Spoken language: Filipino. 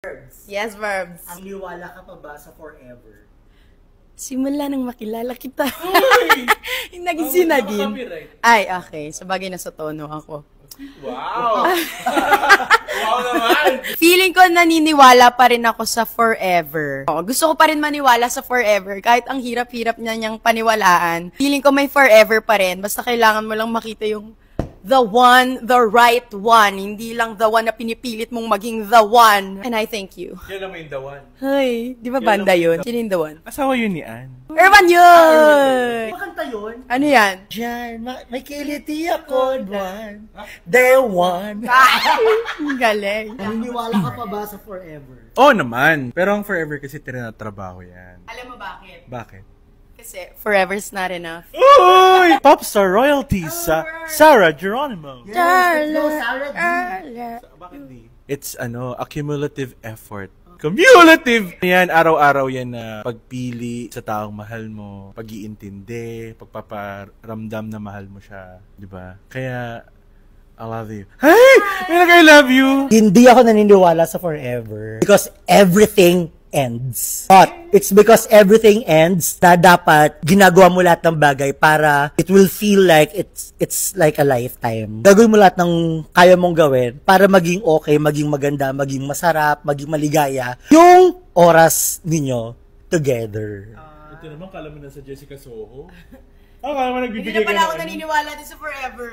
Verbs. Yes, verbs. Ang liwala ka pa ba sa forever? Simula nang makilala kita. Uy! Yung naging sinagin. Copyright. Ay, okay. Sabagay na sa tono ako. Wow! Wow naman! Feeling ko naniniwala pa rin ako sa forever. Gusto ko pa rin maniwala sa forever. Kahit ang hirap-hirap niya niyang paniwalaan. Feeling ko may forever pa rin. Basta kailangan mo lang makita yung the one, the right one. Hindi lang the one na pinipilit mong maging the one. And I thank you. Yan naman yung the one. Ay, di ba banda yun? Sino yung the one? Asawa yun ni Ann. Irvan yun! Makanta yun? Ano yan? Diyan, may kiliti ako, one. The one. Ang galing. Naniniwala ka pa ba sa forever? Oo naman. Pero ang forever kasi tinatrabaho yan. Alam mo bakit? Bakit? Kasi forever's not enough. Uy! Popstar royalties sa Sarah Geronimo. Hello, Sarah G. Bakit di? It's a cumulative effort. Cumulative! Yan, araw-araw yan na pagpili sa taong mahal mo, pag-iintindi, pagpaparamdam na mahal mo siya, di ba? Kaya, I love you. Hey! I love you! Hindi ako naniniwala sa forever because everything ends. But it's because everything ends na dapat ginagawa mo lahat ng bagay para it will feel like it's like a lifetime. Gagawin mo lahat ng kaya mong gawin para maging okay, maging maganda, maging masarap, maging maligaya yung oras ninyo together. Ito naman, kala mo na sa Jessica Soho. Kala mo nagbibigay Hindi na pala ka ako ng naniniwala din sa forever.